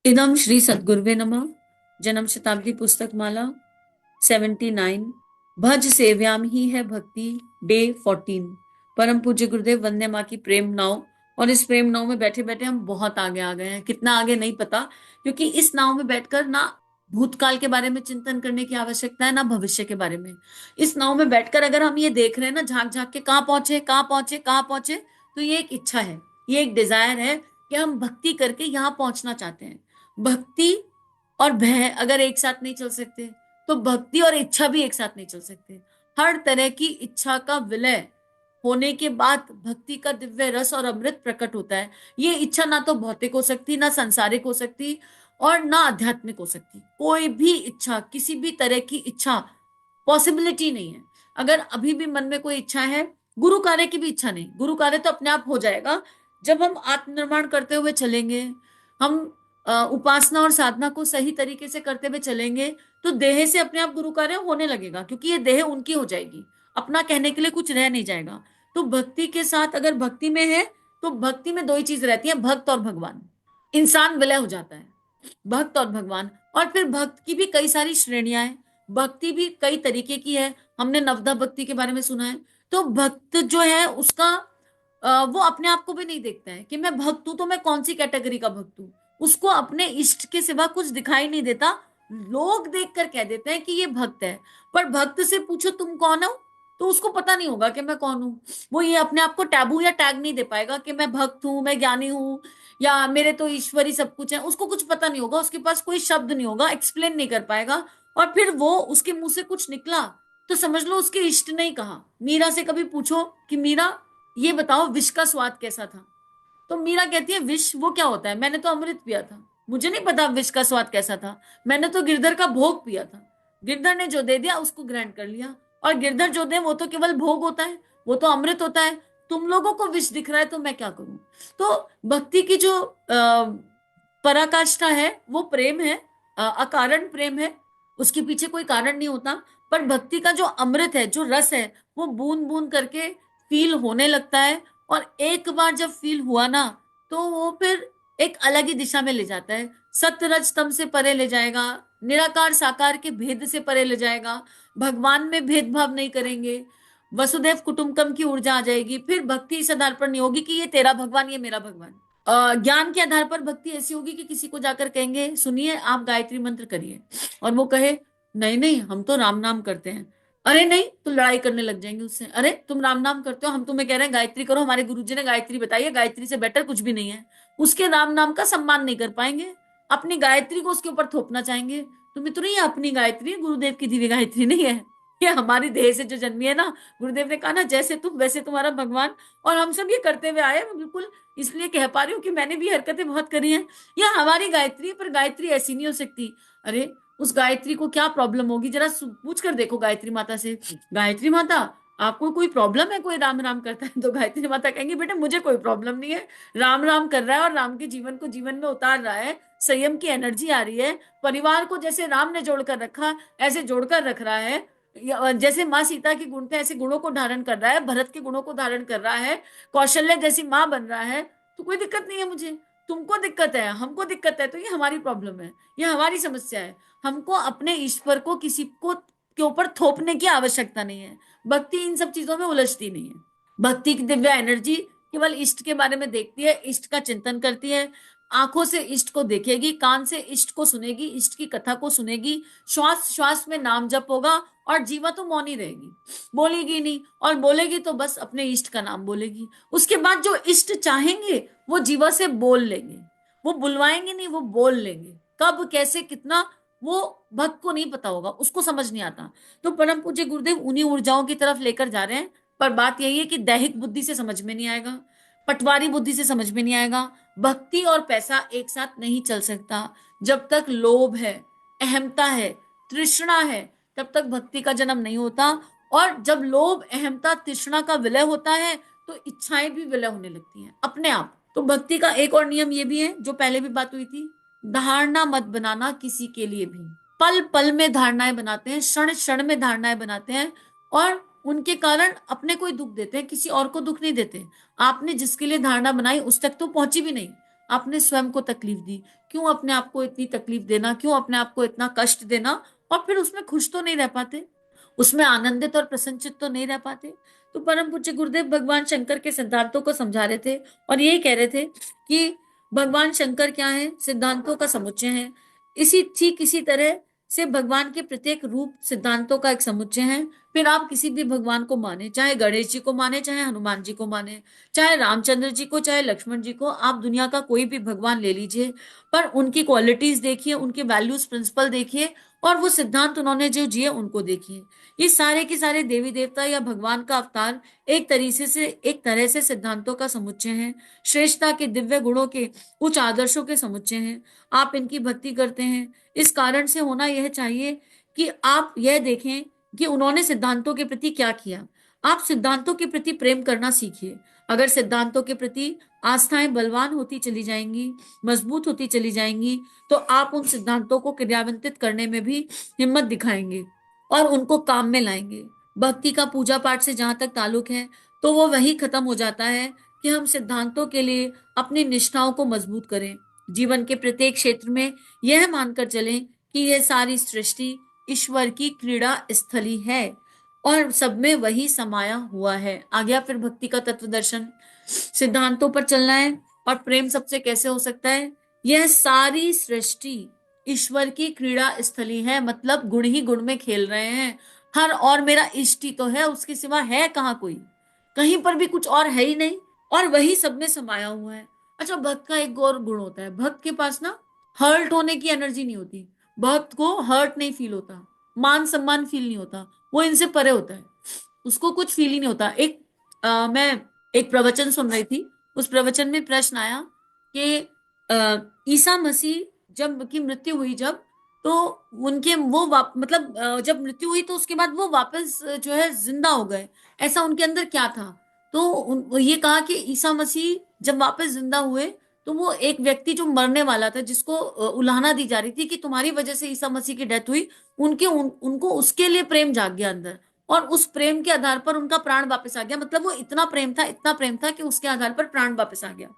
इदम श्री सद्गुरुवे नमः। जन्म शताब्दी पुस्तक माला 79। भज सेव्याम ही है भक्ति, डे 14। परम पूज्य गुरुदेव वंदे माँ की प्रेम नाव। और इस प्रेम नाव में बैठे बैठे हम बहुत आगे आ गए हैं, कितना आगे नहीं पता। क्योंकि इस नाव में बैठकर ना भूतकाल के बारे में चिंतन करने की आवश्यकता है, ना भविष्य के बारे में। इस नाव में बैठकर अगर हम ये देख रहे हैं ना, झांक झांक के कहाँ पहुंचे कहाँ पहुंचे कहाँ पहुंचे, तो ये एक इच्छा है, ये एक डिजायर है कि हम भक्ति करके यहाँ पहुंचना चाहते हैं। भक्ति और भय अगर एक साथ नहीं चल सकते, तो भक्ति और इच्छा भी एक साथ नहीं चल सकते। हर तरह की इच्छा का विलय होने के बाद भक्ति का दिव्य रस और अमृत प्रकट होता है। ये इच्छा ना तो भौतिक हो सकती, ना सांसारिक हो सकती, और ना आध्यात्मिक हो सकती। कोई भी इच्छा, किसी भी तरह की इच्छा पॉसिबिलिटी नहीं है। अगर अभी भी मन में कोई इच्छा है, गुरु कार्य की भी इच्छा नहीं, गुरु कार्य तो अपने आप हो जाएगा जब हम आत्मनिर्माण करते हुए चलेंगे। हम उपासना और साधना को सही तरीके से करते हुए चलेंगे, तो देह से अपने आप गुरु कार्य होने लगेगा, क्योंकि ये देह उनकी हो जाएगी, अपना कहने के लिए कुछ रह नहीं जाएगा। तो भक्ति के साथ अगर भक्ति में है, तो भक्ति में दो ही चीज रहती है, भक्त और भगवान। इंसान विलय हो जाता है, भक्त और भगवान। और फिर भक्त की भी कई सारी श्रेणियां हैं, भक्ति भी कई तरीके की है। हमने नवदा भक्ति के बारे में सुना है। तो भक्त जो है उसका वो अपने आप को भी नहीं देखता है कि मैं भक्त हूं, तो मैं कौन सी कैटेगरी का भक्त हूँ। उसको अपने इष्ट के सिवा कुछ दिखाई नहीं देता। लोग देखकर कह देते हैं कि ये भक्त है, पर भक्त से पूछो तुम कौन हो, तो उसको पता नहीं होगा कि मैं कौन हूँ। वो ये अपने आप को टैबू या टैग नहीं दे पाएगा कि मैं भक्त हूँ, मैं ज्ञानी हूँ, या मेरे तो ईश्वरी सब कुछ है। उसको कुछ पता नहीं होगा, उसके पास कोई शब्द नहीं होगा, एक्सप्लेन नहीं कर पाएगा। और फिर वो उसके मुंह से कुछ निकला तो समझ लो उसके इष्ट ने ही कहा। मीरा से कभी पूछो कि मीरा ये बताओ विष का स्वाद कैसा था, तो मीरा कहती है विष वो क्या होता है, मैंने तो अमृत पिया था, मुझे नहीं पता विष का स्वाद कैसा था, मैंने तो गिरधर का भोग पिया था। गिरधर ने जो दे दिया उसको ग्रहण कर लिया, और गिरधर जो दे वो तो केवल भोग होता है, वो तो अमृत होता है। तुम लोगों को विष दिख रहा है तो मैं क्या करूं। तो भक्ति की जो पराकाष्ठा है वो प्रेम है, अकारण प्रेम है, उसके पीछे कोई कारण नहीं होता। पर भक्ति का जो अमृत है, जो रस है, वो बूंद बूंद करके फील होने लगता है। और एक बार जब फील हुआ ना, तो वो फिर एक अलग ही दिशा में ले जाता है। सत्य रज तम से परे ले जाएगा, निराकार साकार के भेद से परे ले जाएगा। भगवान में भेदभाव नहीं करेंगे, वसुदेव कुटुंबकम की ऊर्जा आ जाएगी। फिर भक्ति इस आधार पर नहीं होगी कि ये तेरा भगवान, ये मेरा भगवान। ज्ञान के आधार पर भक्ति ऐसी होगी कि किसी को जाकर कहेंगे सुनिए आप गायत्री मंत्र करिए, और वो कहे नहीं नहीं हम तो राम नाम करते हैं। अरे नहीं, तो लड़ाई करने लग जाएंगे उससे। अरे तुम राम नाम करते हो, हम तुम्हें कह रहे हैं गायत्री करो, हमारे गुरुजी ने गायत्री बताई है, गायत्री से बेटर कुछ भी नहीं है। उसके राम नाम का सम्मान नहीं कर पाएंगे, अपनी गायत्री को उसके ऊपर थोपना चाहेंगे। तो मित्रों ये अपनी गायत्री है, गुरुदेव की दिव्य गायत्री नहीं है। ये हमारी देह से जो जन्मी है ना, गुरुदेव ने कहा ना जैसे तुम वैसे तुम्हारा भगवान। और हम सब ये करते हुए आए, मैं बिल्कुल इसलिए कह पा रही हूँ कि मैंने भी हरकतें बहुत करी हैं। यह हमारी गायत्री है, पर गायत्री ऐसी नहीं हो सकती। अरे उस गायत्री को क्या प्रॉब्लम होगी, जरा पूछ कर देखो गायत्री माता से, गायत्री माता आपको कोई प्रॉब्लम है, कोई राम राम करता है, तो गायत्री माता कहेंगी बेटा मुझे कोई प्रॉब्लम नहीं है। राम राम कर रहा है और राम के जीवन को जीवन में उतार रहा है, संयम की एनर्जी आ रही है। परिवार को जैसे राम ने जोड़कर रखा, ऐसे जोड़कर रख रहा है। जैसे माँ सीता के गुण थे, ऐसे गुणों को धारण कर रहा है, भरत के गुणों को धारण कर रहा है, कौशल्य जैसी माँ बन रहा है। तो कोई दिक्कत नहीं है मुझे। तुमको दिक्कत है, हमको दिक्कत है, तो ये हमारी प्रॉब्लम है, ये हमारी समस्या है। हमको अपने ईश्वर को किसी को के ऊपर थोपने की आवश्यकता नहीं है। भक्ति इन सब चीजों में उलझती नहीं है। भक्ति की दिव्य एनर्जी केवल इष्ट के बारे में देखती है, इष्ट का चिंतन करती है। आंखों से इष्ट को देखेगी, कान से इष्ट को सुनेगी, इष्ट की कथा को सुनेगी। श्वास श्वास में नाम जप होगा, और जीवा तो मौनी रहेगी, बोलेगी नहीं। और बोलेगी तो बस अपने इष्ट का नाम बोलेगी। उसके बाद जो इष्ट चाहेंगे वो जीवा से बोल लेंगे। वो बुलवाएंगे नहीं, वो बोल लेंगे। कब कैसे कितना, वो भक्त को नहीं पता होगा, उसको समझ नहीं आता। तो परम पूज्य गुरुदेव उन्हीं ऊर्जाओं की तरफ लेकर जा रहे हैं। पर बात यही है कि दैहिक बुद्धि से समझ में नहीं आएगा, पटवारी बुद्धि से समझ में नहीं आएगा। भक्ति और पैसा एक साथ नहीं चल सकता। जब तक लोभ है, अहमता है, तृष्णा है, तब तक भक्ति का जन्म नहीं होता। और जब लोभ अहमता तृष्णा का विलय होता है, तो इच्छाएं भी विलय होने लगती हैं अपने आप। तो भक्ति का एक और नियम ये भी है, जो पहले भी बात हुई थी, धारणा मत बनाना किसी के लिए भी। पल पल में धारणाएं बनाते हैं, क्षण क्षण में धारणाएं बनाते हैं, और उनके कारण अपने को ही दुख देते हैं, किसी और को दुख नहीं देते। आपने जिसके लिए धारणा बनाई उस तक तो पहुंची भी नहीं, आपने स्वयं को तकलीफ दी। क्यों अपने आप को इतनी तकलीफ देना, क्यों अपने आप को इतना कष्ट देना, और फिर उसमें खुश तो नहीं रह पाते, उसमें आनंदित और प्रसन्नचित तो नहीं रह पाते। तो परम पूज्य गुरुदेव भगवान शंकर के सिद्धांतों को समझा रहे थे और यही कह रहे थे कि भगवान शंकर क्या है, सिद्धांतों का समुच्चय है। इसी ठीक इसी तरह से भगवान के प्रत्येक रूप सिद्धांतों का एक समुच्चय है। फिर आप किसी भी भगवान को माने, चाहे गणेश जी को माने, चाहे हनुमान जी को माने, चाहे रामचंद्र जी को, चाहे लक्ष्मण जी को, आप दुनिया का कोई भी भगवान ले लीजिए, पर उनकी क्वालिटीज देखिए, उनके वैल्यूज प्रिंसिपल देखिए, और वो सिद्धांत उन्होंने जो जिए उनको देखिए। ये सारे के सारे देवी देवता या भगवान का अवतार एक तरह से सिद्धांतों का समुच्चय है, श्रेष्ठता के दिव्य गुणों के उच्च आदर्शों के समुच्चय हैं। आप इनकी भक्ति करते हैं, इस कारण से होना यह चाहिए कि आप यह देखें कि उन्होंने सिद्धांतों के प्रति क्या किया। आप सिद्धांतों के प्रति प्रेम करना सीखिए। अगर सिद्धांतों के प्रति आस्थाएं बलवान होती चली जाएंगी, मजबूत होती चली जाएंगी, तो आप उन सिद्धांतों को क्रियान्वित करने में भी हिम्मत दिखाएंगे और उनको काम में लाएंगे। भक्ति का पूजा पाठ से जहां तक ताल्लुक है, तो वो वही खत्म हो जाता है कि हम सिद्धांतों के लिए अपनी निष्ठाओं को मजबूत करें। जीवन के प्रत्येक क्षेत्र में यह मानकर चलें कि यह सारी सृष्टि ईश्वर की क्रीड़ा स्थली है और सब में वही समाया हुआ है। आ गया फिर भक्ति का तत्व दर्शन। सिद्धांतों पर चलना है और प्रेम सबसे कैसे हो सकता है? यह सारी सृष्टि ईश्वर की क्रीड़ा स्थली है, मतलब गुण ही गुण में खेल रहे हैं। हर और मेरा इष्ट ही तो है, उसके सिवा है कहाँ कोई? कहीं पर भी कुछ और है ही नहीं, और वही सब में समाया हुआ है। अच्छा, भक्त का एक और गुण होता है, भक्त के पास ना हर्ट होने की एनर्जी नहीं होती। भक्त को हर्ट नहीं फील होता, मान सम्मान फील नहीं होता, वो इनसे परे होता है, उसको कुछ फील ही नहीं होता। मैं एक प्रवचन सुन रही थी, उस प्रवचन में प्रश्न आया कि ईसा मसीह जब की मृत्यु हुई, जब तो उनके मतलब जब मृत्यु हुई तो उसके बाद वो वापस जो है जिंदा हो गए, ऐसा उनके अंदर क्या था? तो ये कहा कि ईसा मसीह जब वापस जिंदा हुए तो वो एक व्यक्ति जो मरने वाला था, जिसको उलाहना दी जा रही थी कि तुम्हारी वजह से ईसा मसीह की डेथ हुई, उनको उसके लिए प्रेम जाग गया अंदर, और उस प्रेम के आधार पर उनका प्राण वापस आ गया। मतलब वो इतना प्रेम था, इतना प्रेम था कि उसके आधार पर प्राण वापस आ गया।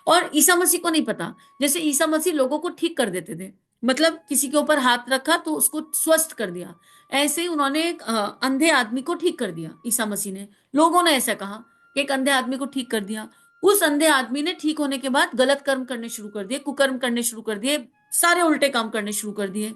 और ईसा मसीह को नहीं पता, जैसे ईसा मसीह लोगों को ठीक कर देते थे, मतलब किसी के ऊपर हाथ रखा तो उसको स्वस्थ कर दिया, ऐसे ही उन्होंने एक अंधे आदमी को ठीक कर दिया। ईसा मसीह ने, लोगों ने ऐसा कहा कि एक अंधे आदमी को ठीक कर दिया। उस अंधे आदमी ने ठीक होने के बाद गलत कर्म करने शुरू कर दिए, कुकर्म करने शुरू कर दिए, सारे उल्टे काम करने शुरू कर दिए।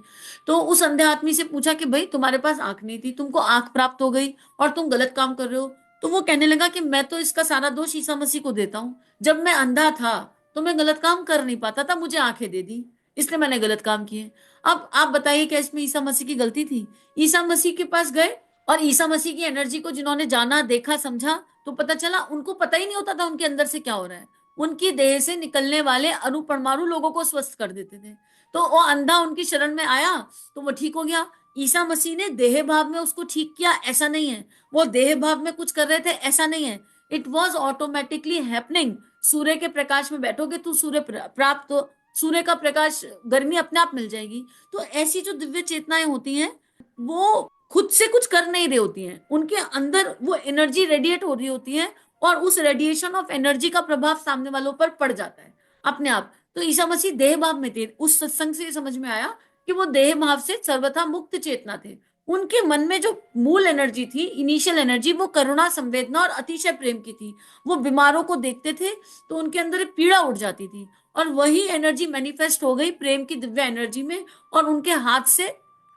तो उस अंधे आदमी से पूछा कि भाई, तुम्हारे पास आंख नहीं थी, तुमको आंख प्राप्त हो गई और तुम गलत काम कर रहे हो। तो वो कहने लगा कि मैं तो इसका सारा दोष ईसा मसीह को देता हूँ। जब मैं अंधा था तो मैं गलत काम कर नहीं पाता था, मुझे आंखें दे दी, इसलिए मैंने गलत काम किए। अब आप बताइए, क्या इसमें ईसा मसीह की गलती थी? ईसा मसीह के पास गए और ईसा मसीह की एनर्जी को जिन्होंने जाना, देखा, समझा, तो पता चला उनको पता ही नहीं होता था उनके अंदर से क्या हो रहा है। उनकी देह से निकलने वाले अणु परमाणु लोगों को स्वस्थ कर देते थे। तो वो अंधा उनकी शरण में आया तो वो ठीक हो गया। ईसा मसीह ने देह भाव में उसको ठीक किया, ऐसा नहीं है। वो देह भाव में कुछ कर रहे थे, ऐसा नहीं है। It was automatically happening. सूर्य के प्रकाश में बैठोगे तो प्राप्त हो, सूर्य का प्रकाश, गर्मी अपने आप मिल जाएगी। तो ऐसी जो दिव्य चेतनाएं होती हैं, वो खुद से कुछ कर नहीं रही होती हैं, उनके अंदर वो एनर्जी रेडिएट हो रही होती है, और उस रेडिएशन ऑफ एनर्जी का प्रभाव सामने वालों पर पड़ जाता है अपने आप। तो ईसा मसीह देह भाव में थे। उस सत्संग से समझ में आया कि वो देह भाव से सर्वथा मुक्त चेतना थे। उनके मन में जो मूल एनर्जी थी, इनिशियल एनर्जी, वो करुणा, संवेदना और अतिशय प्रेम की थी। वो बीमारों को देखते थे तो उनके अंदर एक पीड़ा उठ जाती थी, और वही एनर्जी मैनिफेस्ट हो गई प्रेम की दिव्य एनर्जी में, और उनके हाथ से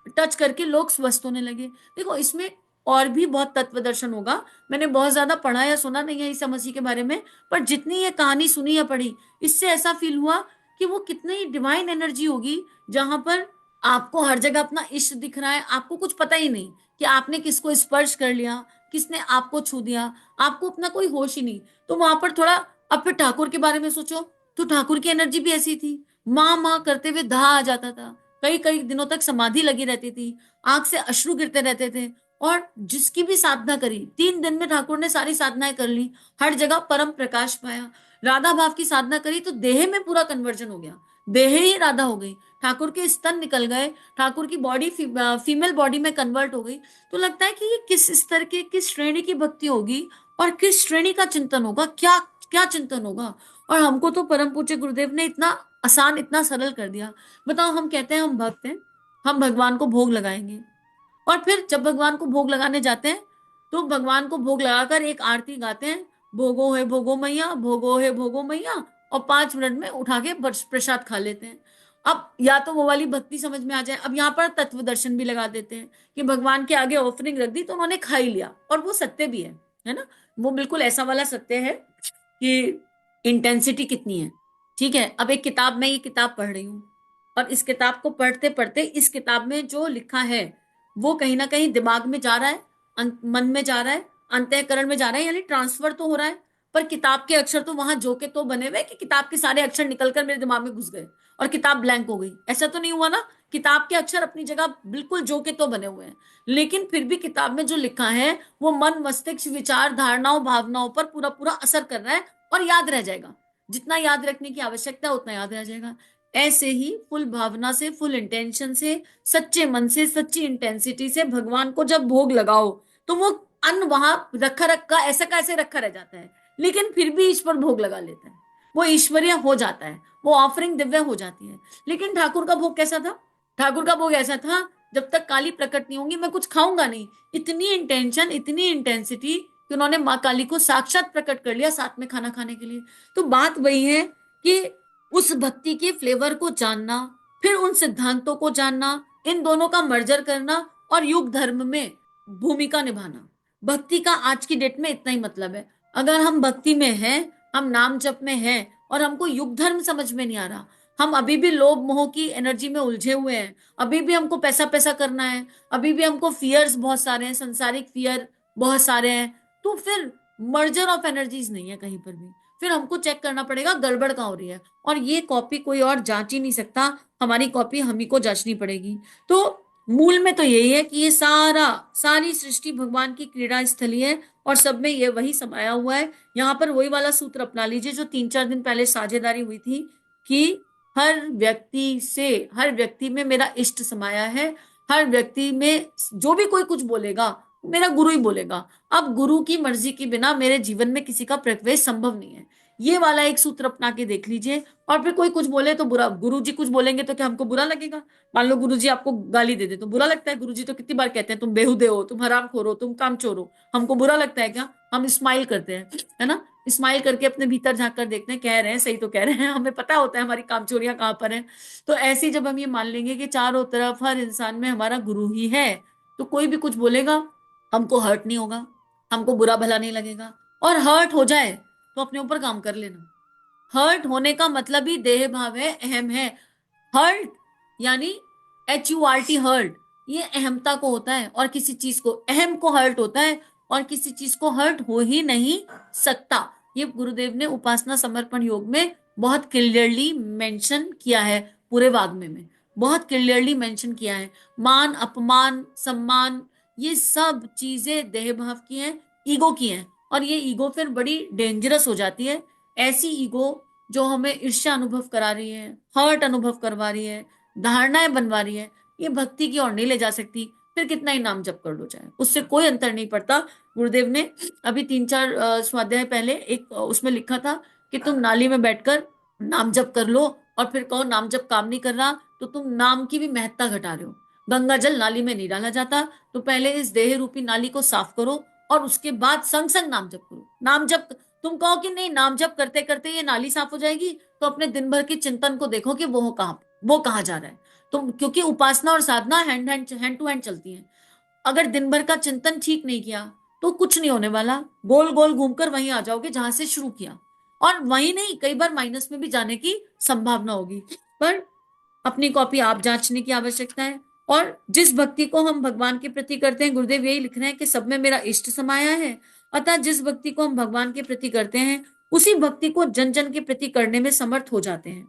टच करके लोग स्वस्थ होने लगे। देखो, इसमें और भी बहुत तत्व दर्शन होगा। मैंने बहुत ज्यादा पढ़ा या सुना नहीं है ईसा मसीह के बारे में, पर जितनी ये कहानी सुनी या पढ़ी, इससे ऐसा फील हुआ कि वो कितनी डिवाइन एनर्जी होगी, जहां पर आपको हर जगह अपना इष्ट दिख रहा है, आपको कुछ पता ही नहीं कि आपने किसको स्पर्श कर लिया, किसने आपको छू दिया, आपको अपना कोई होश ही नहीं। तो वहां पर थोड़ा, अब फिर ठाकुर के बारे में सोचो, तो ठाकुर की एनर्जी भी ऐसी थी, माँ माँ करते हुए धा आ जाता था, कई कई दिनों तक समाधि लगी रहती थी, आंख से अश्रु गिरते रहते थे। और जिसकी भी साधना करी, 3 दिन में ठाकुर ने सारी साधनाएं कर ली, हर जगह परम प्रकाश पाया। राधा भाव की साधना करी तो देह में पूरा कन्वर्जन हो गया, देह ही राधा हो गई, ठाकुर के स्तन निकल गए, ठाकुर की बॉडी फीमेल बॉडी में कन्वर्ट हो गई। तो लगता है कि ये किस स्तर के, किस श्रेणी की भक्ति होगी, और किस श्रेणी का चिंतन होगा, क्या क्या चिंतन होगा। और हमको तो परम पूज्य गुरुदेव ने इतना आसान, इतना सरल कर दिया। बताओ, हम कहते हैं हम भक्त हैं, हम भगवान को भोग लगाएंगे, और फिर जब भगवान को भोग लगाने जाते हैं तो भगवान को भोग लगाकर एक आरती गाते हैं, भोगो मैया, भोगो है भोगो मैया, और 5 मिनट में उठा के प्रसाद खा लेते हैं। अब या तो वो वाली भक्ति समझ में आ जाए, अब यहाँ पर तत्व दर्शन भी लगा देते हैं कि भगवान के आगे ऑफरिंग रख दी तो उन्होंने खा ही लिया, और वो सत्य भी है ना। वो बिल्कुल ऐसा वाला सत्य है कि इंटेंसिटी कितनी है। ठीक है, अब एक किताब, मैं ये किताब पढ़ रही हूँ, और इस किताब को पढ़ते पढ़ते इस किताब में जो लिखा है वो कहीं ना कहीं दिमाग में जा रहा है, मन में जा रहा है, अंतःकरण में जा रहा है, यानी ट्रांसफर तो हो रहा है। पर किताब के अक्षर तो वहां जो के तो बने हुए कि किताब के सारे अक्षर निकलकर मेरे दिमाग में घुस गए और किताब ब्लैंक हो गई, ऐसा तो नहीं हुआ ना। किताब के अक्षर अपनी जगह बिल्कुल जो के तो बने हुए हैं, लेकिन फिर भी किताब में जो लिखा है वो मन, मस्तिष्क, विचार, धारणाओं, भावनाओं पर पूरा पूरा असर कर रहा है, और याद रह जाएगा। जितना याद रखने की आवश्यकता है उतना याद रह जाएगा। ऐसे ही फुल भावना से, फुल इंटेंशन से, सच्चे मन से, सच्ची इंटेंसिटी से भगवान को जब भोग लगाओ तो वो अन्न वहां रखा रखा ऐसा कैसे रखा रह जाता है, लेकिन फिर भी ईश्वर भोग लगा लेता है, वो ईश्वरीय हो जाता है, वो ऑफरिंग दिव्य हो जाती है। लेकिन ठाकुर का भोग कैसा था? ठाकुर का भोग ऐसा था, जब तक काली प्रकट नहीं होंगी मैं कुछ खाऊंगा नहीं। इतनी इंटेंशन, इतनी इंटेंसिटी कि उन्होंने माँ काली को साक्षात प्रकट कर लिया साथ में खाना खाने के लिए। तो बात वही है कि उस भक्ति के फ्लेवर को जानना, फिर उन सिद्धांतों को जानना, इन दोनों का मर्जर करना और युग धर्म में भूमिका निभाना। भक्ति का आज की डेट में इतना ही मतलब है। अगर हम भक्ति में हैं, हम नाम जप में हैं, और हमको युग धर्म समझ में नहीं आ रहा, हम अभी भी लोभ मोह की एनर्जी में उलझे हुए हैं, अभी भी हमको पैसा पैसा करना है, अभी भी हमको फियर्स बहुत सारे हैं, संसारिक फियर बहुत सारे हैं, तो फिर मर्जर ऑफ एनर्जीज नहीं है कहीं पर भी। फिर हमको चेक करना पड़ेगा गड़बड़ कहाँ हो रही है, और ये कॉपी कोई और जांच ही नहीं सकता, हमारी कॉपी हम ही को जांचनी पड़ेगी। तो मूल में तो यही है कि ये सारी सृष्टि भगवान की क्रीड़ा स्थली है, और सब में ये वही समाया हुआ है। यहाँ पर वही वाला सूत्र अपना लीजिए जो 3-4 दिन पहले साझेदारी हुई थी कि हर व्यक्ति में मेरा इष्ट समाया है, हर व्यक्ति में जो भी कोई कुछ बोलेगा मेरा गुरु ही बोलेगा। अब गुरु की मर्जी के बिना मेरे जीवन में किसी का प्रवेश संभव नहीं है। ये वाला एक सूत्र अपना के देख लीजिए। और फिर कोई कुछ बोले तो बुरा, गुरु जी कुछ बोलेंगे तो क्या हमको बुरा लगेगा? मान लो गुरु जी आपको गाली दे दे तो बुरा लगता है? गुरु जी तो कितनी बार कहते हैं तुम बेहुदे हो, तुम हरामखोर हो, तुम कामचोर हो, हमको बुरा लगता है क्या? हम स्माइल करते हैं, है ना, स्माइल करके अपने भीतर झांक कर देखते हैं, कह रहे हैं सही तो कह रहे हैं, हमें पता होता है हमारी कामचोरियां कहाँ पर है। तो ऐसे ही जब हम ये मान लेंगे कि चारों तरफ हर इंसान में हमारा गुरु ही है, तो कोई भी कुछ बोलेगा हमको हर्ट नहीं होगा, हमको बुरा भला नहीं लगेगा। और हर्ट हो जाए तो अपने ऊपर काम कर लेना। हर्ट होने का मतलब ही देह भाव है, अहम है। हर्ट यानी HURT, हर्ट, ये अहमता को होता है, और किसी चीज को, अहम को हर्ट होता है, और किसी चीज को हर्ट हो ही नहीं सकता। ये गुरुदेव ने उपासना समर्पण योग में बहुत क्लियरली मेंशन किया है, पूरे वाग्मय में बहुत क्लियरली मेंशन किया है। मान, अपमान, सम्मान, ये सब चीजें देह भाव की हैं, ईगो की हैं, और ये ईगो फिर बड़ी डेंजरस हो जाती है। ऐसी ईगो जो हमें ईर्ष्या अनुभव करा रही है, हर्ट अनुभव करवा रही है, धारणाएं बनवा रही है, ये भक्ति की ओर नहीं ले जा सकती। फिर कितना ही नाम जप कर लो चाहे, उससे कोई अंतर नहीं पड़ता। गुरुदेव ने अभी 3-4 स्वाध्याय पहले एक उसमें लिखा था कि तुम नाली में बैठकर नाम जप कर लो, और फिर कहो नाम जप काम नहीं कर रहा, तो तुम नाम की भी महत्ता घटा रहे हो। गंगा जल नाली में नहीं डाला जाता, तो पहले इस देह रूपी नाली को साफ करो, और उसके बाद संग संग नाम जप करो। नाम जप, तुम कहो कि नहीं नाम जप करते करते ये नाली साफ हो जाएगी, तो अपने दिन भर के चिंतन को देखो कि वो कहाँ जा रहा है। तुम, क्योंकि उपासना और साधना हैंड टू हैंड चलती है। अगर दिन भर का चिंतन ठीक नहीं किया तो कुछ नहीं होने वाला, गोल गोल घूमकर वहीं आ जाओगे जहां से शुरू किया, और वहीं नहीं, कई बार माइनस में भी जाने की संभावना होगी। पर अपनी कॉपी आप जांचने की आवश्यकता है। और जिस भक्ति को हम भगवान के प्रति करते हैं, गुरुदेव यही लिख रहे हैं कि सब में मेरा इष्ट समाया है। अतः जिस भक्ति को हम भगवान के प्रति करते हैं उसी भक्ति को जन जन के प्रति करने में समर्थ हो जाते हैं।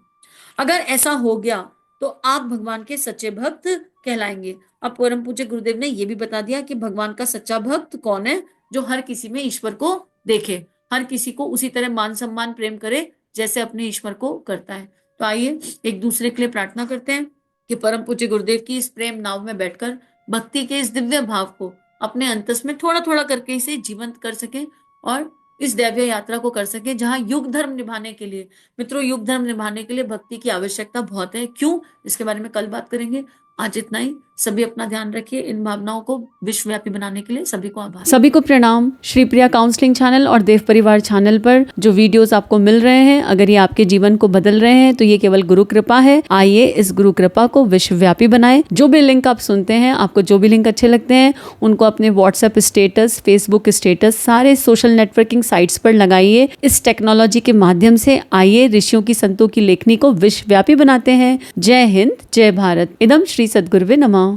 अगर ऐसा हो गया तो आप भगवान के सच्चे भक्त कहलाएंगे। अब परम पूज्य गुरुदेव ने यह भी बता दिया कि भगवान का सच्चा भक्त कौन है, जो हर किसी में ईश्वर को देखे, हर किसी को उसी तरह मान सम्मान प्रेम करे जैसे अपने ईश्वर को करता है। तो आइए एक दूसरे के लिए प्रार्थना करते हैं कि परम पूज्य गुरुदेव की इस प्रेम नाव में बैठकर भक्ति के इस दिव्य भाव को अपने अंतस में थोड़ा थोड़ा करके इसे जीवंत कर सके, और इस दैवीय यात्रा को कर सके, जहां युग धर्म निभाने के लिए, मित्रों, युग धर्म निभाने के लिए भक्ति की आवश्यकता बहुत है। क्यों, इसके बारे में कल बात करेंगे। आज इतना ही। सभी अपना ध्यान रखिए। इन भावनाओं को विश्वव्यापी बनाने के लिए सभी को आभार। सभी को प्रणाम। श्री प्रिया काउंसलिंग चैनल और देव परिवार चैनल पर जो वीडियोस आपको मिल रहे हैं, अगर ये आपके जीवन को बदल रहे हैं तो ये केवल गुरु कृपा है। आइए इस गुरु कृपा को विश्वव्यापी बनाएं। जो भी लिंक आप सुनते हैं, आपको जो भी लिंक अच्छे लगते हैं, उनको अपने व्हाट्सएप स्टेटस, फेसबुक स्टेटस, सारे सोशल नेटवर्किंग साइट्स पर लगाइए। इस टेक्नोलॉजी के माध्यम से आइए ऋषियों की, संतों की लेखनी को विश्वव्यापी बनाते हैं। जय हिंद, जय भारत। इदम श्री सद्गुरुवे नमः।